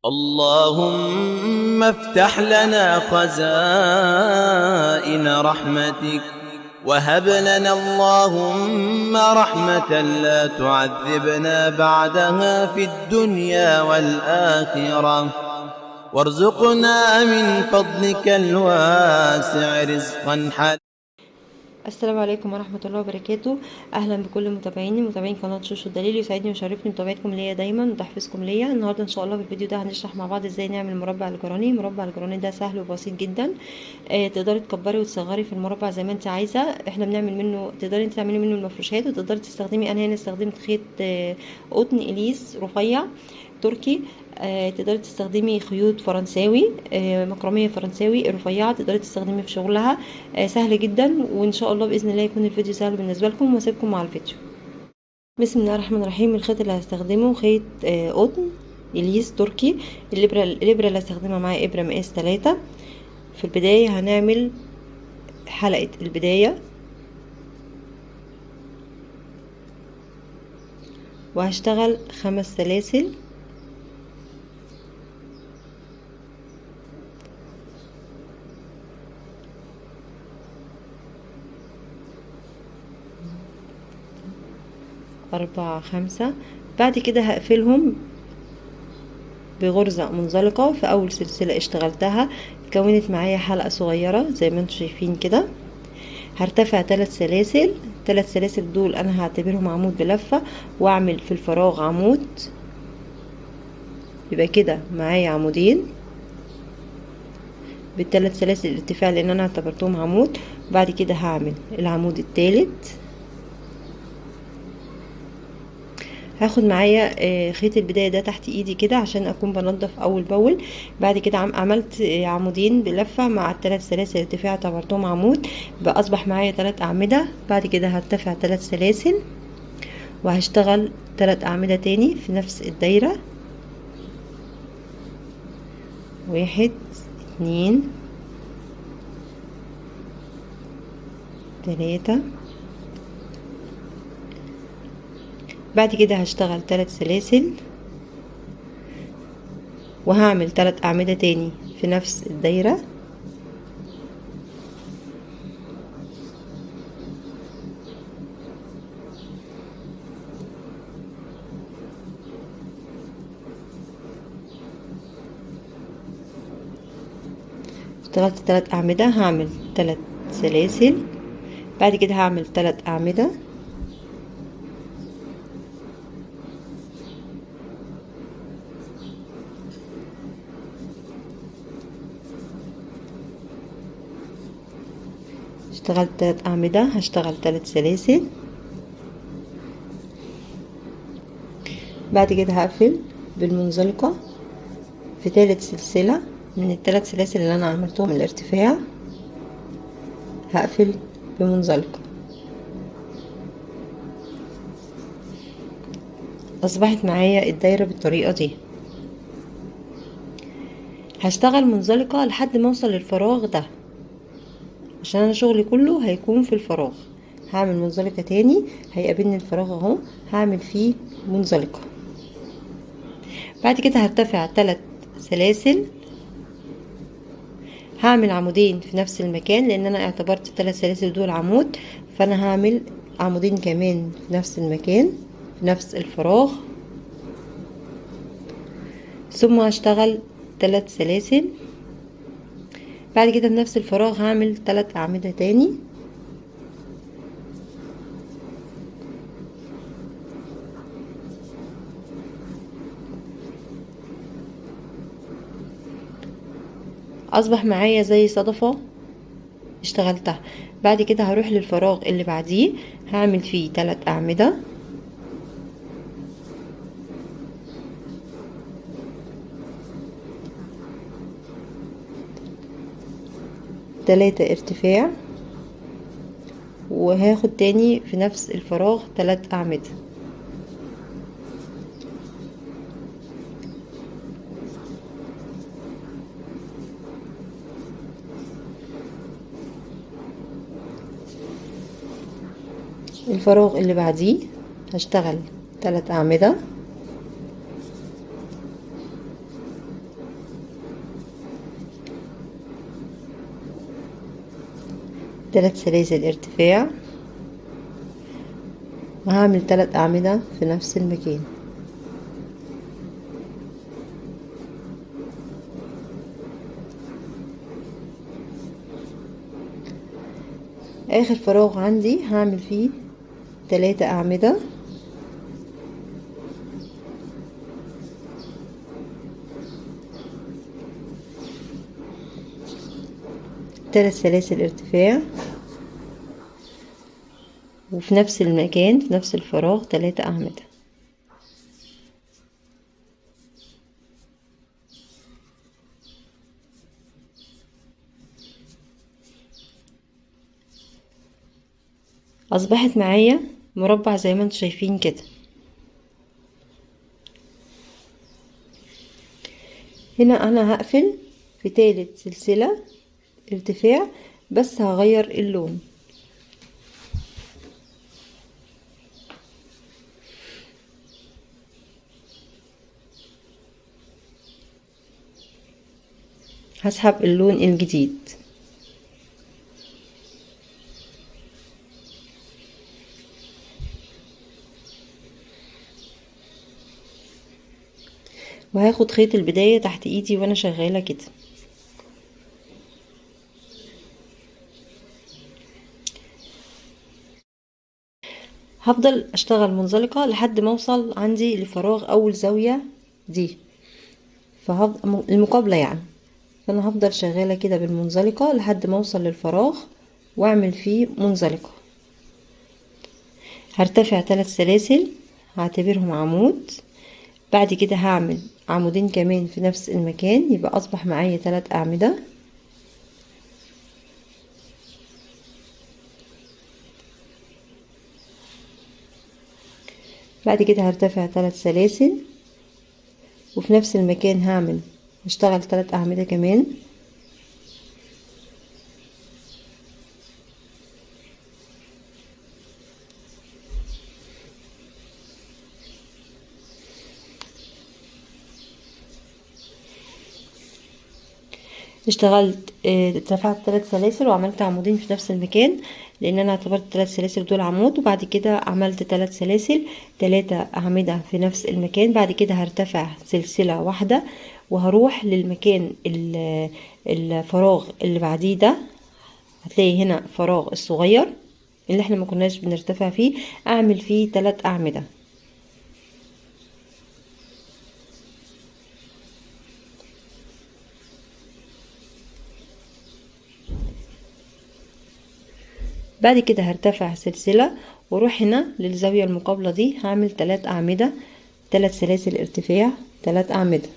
اللهم افتح لنا خزائن رحمتك، وهب لنا اللهم رحمة لا تعذبنا بعدها في الدنيا والآخرة، وارزقنا من فضلك الواسع رزقا حلالا. السلام عليكم ورحمة الله وبركاته. أهلا بكل متابعين قناة شوشو الدليل. يسعدني ويشرفني متابعتكم ليا دايما وتحفيزكم ليا. النهاردة إن شاء الله في الفيديو ده هنشرح مع بعض ازاي نعمل مربع الجراني. مربع الجراني ده سهل وبسيط جدا. تقدري تكبري وتصغري في المربع زي ما انت عايزة. احنا بنعمل منه، تقدري انت تعملي منه المفروشات، وتقدري تستخدمي، انا هنا استخدمت خيط قطن اليس رفيع تركي. تقدري تستخدمي خيوط فرنساوي، مكرمية فرنساوي رفيعة، تقدري تستخدمي في شغلها. سهل جدا، وان شاء الله باذن الله يكون الفيديو سهل بالنسبه لكم، واسيبكم مع الفيديو. بسم الله الرحمن الرحيم. الخيط اللي هستخدمه خيط قطن اليس تركي. الابره اللي هستخدمها معايا ابره مقاس 3. في البدايه هنعمل حلقه البدايه، وهشتغل 5 سلاسل. أربعة 5. بعد كده هقفلهم بغرزة منزلقة في أول سلسلة اشتغلتها. كونت معايا حلقة صغيرة زي ما انتم شايفين كده. هرتفع 3 سلاسل. 3 سلاسل دول أنا هعتبرهم عمود بلفة، وأعمل في الفراغ عمود. يبقى كده معايا عمودين بالثلاث سلاسل الارتفاع، لأن أنا اعتبرتهم عمود. بعد كده هعمل العمود الثالث. هاخد معايا خيط البداية ده تحت ايدي كده عشان اكون بنضف اول باول. بعد كده عملت عمودين بلفة مع الثلاث سلاسل ارتفاع اعتبرتهم عمود، بقى اصبح معايا 3 اعمدة. بعد كده هرتفع 3 سلاسل، وهشتغل 3 اعمدة تاني في نفس الدايرة. 1 2 3. بعد كده هشتغل 3 سلاسل، وهعمل 3 أعمدة تاني في نفس الدايرة. اشتغلت 3 أعمدة، هعمل 3 سلاسل. بعد كده هعمل 3 أعمدة، اشتغلت 3 أعمدة، هشتغل 3 سلاسل. بعد كده هقفل بالمنزلقة في 3 سلسلة من ال3 سلاسل اللي انا عملتهم الارتفاع. هقفل بمنزلقة. اصبحت معايا الدايرة بالطريقة دي. هشتغل منزلقة لحد ما اوصل للفراغ ده، عشان انا شغلي كله هيكون في الفراغ. هعمل منزلقة تاني، هيقابلني الفراغ اهو، هعمل فيه منزلقة. بعد كده هرتفع 3 سلاسل، هعمل عمودين في نفس المكان، لان انا اعتبرت 3 سلاسل دول عمود، فانا هعمل عمودين كمان في نفس المكان في نفس الفراغ. ثم هشتغل 3 سلاسل. بعد كده في نفس الفراغ هعمل 3 أعمدة تاني. اصبح معايا زي صدفة اشتغلتها. بعد كده هروح للفراغ اللي بعديه، هعمل فيه 3 أعمدة، تلاتة ارتفاع، وهاخد تاني في نفس الفراغ 3 أعمدة. الفراغ اللي بعديه هشتغل 3 أعمدة، 3 سلاسل ارتفاع، وهعمل 3 أعمدة في نفس المكان. اخر فراغ عندي هعمل فيه 3 أعمدة، ثلاث سلاسل ارتفاع، وفي نفس المكان في نفس الفراغ 3 أعمدة. أصبحت معايا مربع زي ما انتم شايفين كده. هنا أنا هقفل في تالت سلسلة ارتفاع، بس هغير اللون. هسحب اللون الجديد. وهاخد خيط البداية تحت ايدي وانا شغالة كده. هفضل اشتغل منزلقة لحد ما اوصل عندي لفراغ اول زاوية دي، فهفضل المقابلة يعني، فانا هفضل شغالة كده بالمنزلقة لحد ما اوصل للفراغ واعمل فيه منزلقة. هرتفع 3 سلاسل، هعتبرهم عمود. بعد كده هعمل عمودين كمان في نفس المكان، يبقى اصبح معايا 3 أعمدة. بعد كده هرتفع 3 سلاسل، وفي نفس المكان هشتغل 3 أعمدة كمان. اشتغلت ارتفعت 3 سلاسل وعملت عمودين في نفس المكان، لان انا اعتبرت 3 سلاسل دول عمود. وبعد كده عملت 3 سلاسل 3 أعمدة في نفس المكان. بعد كده هرتفع سلسلة واحدة وهروح للمكان الفراغ اللي بعديه ده. هتلاقي هنا فراغ الصغير اللي احنا ما كناش بنرتفع فيه، اعمل فيه 3 أعمدة. بعد كده هرتفع سلسلة واروح هنا للزاوية المقابلة دي، هعمل 3 أعمدة، 3 سلاسل ارتفاع، 3 أعمدة.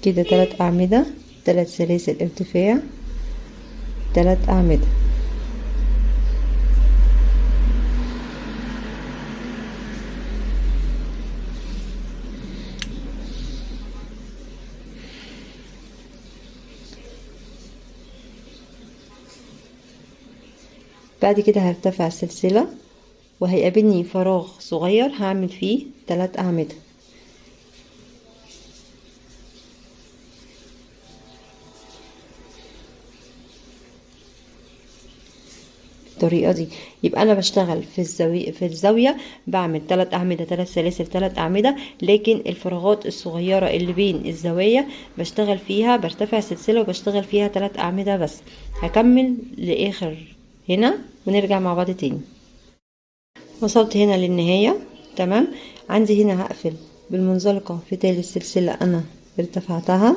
كده 3 أعمدة، 3 سلاسل ارتفاع، 3 أعمدة. بعد كده هرتفع سلسلة وهيقابلني فراغ صغير هعمل فيه 3 أعمدة. بالطريقة دي يبقى انا بشتغل في الزاوية بعمل 3 أعمدة، 3 سلاسل، 3 أعمدة، لكن الفراغات الصغيرة اللي بين الزوايا بشتغل فيها، برتفع سلسلة وبشتغل فيها 3 أعمدة بس. هكمل لآخر هنا ونرجع مع بعض تاني. وصلت هنا للنهاية. تمام. عندي هنا هقفل بالمنزلقة في تالي السلسلة انا ارتفعتها.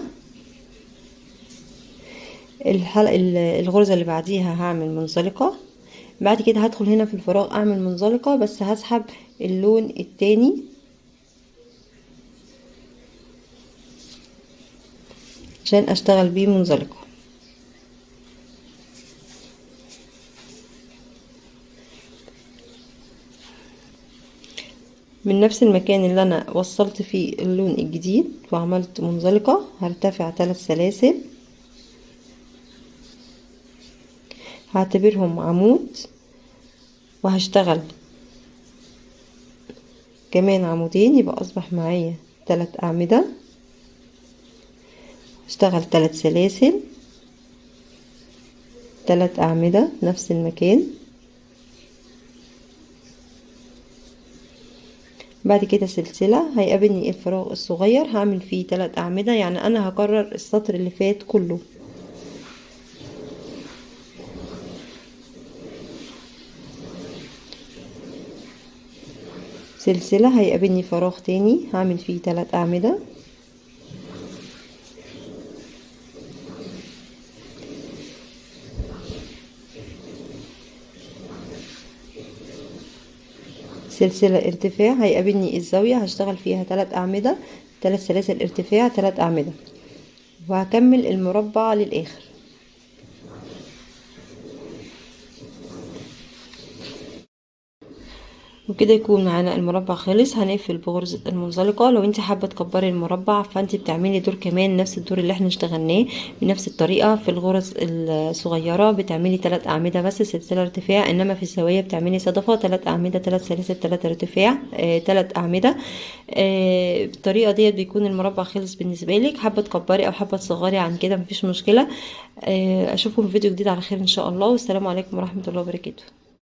الغرزة اللي بعديها هعمل منزلقة. بعد كده هدخل هنا في الفراغ اعمل منزلقة، بس هسحب اللون التاني عشان اشتغل بيه منزلقة. من نفس المكان اللي انا وصلت فيه اللون الجديد وعملت منزلقة هرتفع 3 سلاسل، هعتبرهم عمود، وهشتغل كمان عمودين، يبقى اصبح معايا 3 أعمدة. اشتغل 3 سلاسل، 3 أعمدة نفس المكان. بعد كده سلسلة هيقابلني الفراغ الصغير هعمل فيه 3 أعمدة، يعني انا هكرر السطر اللي فات كله. سلسلة هيقابلني فراغ تاني هعمل فيه 3 أعمدة، سلسلة ارتفاع هيقابلني الزاوية هشتغل فيها 3 أعمدة، 3 سلاسل ارتفاع، 3 أعمدة، وهكمل المربع للآخر. وكده يكون معانا المربع خلص. هنقفل بغرزة المنزلقة. لو انت حابة تكبري المربع فانت بتعملي دور كمان نفس الدور اللي احنا اشتغلناه بنفس الطريقة. في الغرز الصغيرة بتعملي 3 أعمدة بس سلسلة ارتفاع، انما في الزوايا بتعملي صدفة 3 أعمدة 3 سلاسل 3 ارتفاع 3 أعمدة. بالطريقة ديت بيكون المربع خلص بالنسبة لك. حابة تكبري او حابة تصغري عن كده مفيش مشكلة. اشوفكم في فيديو جديد على خير ان شاء الله، والسلام عليكم ورحمة الله وبركاته.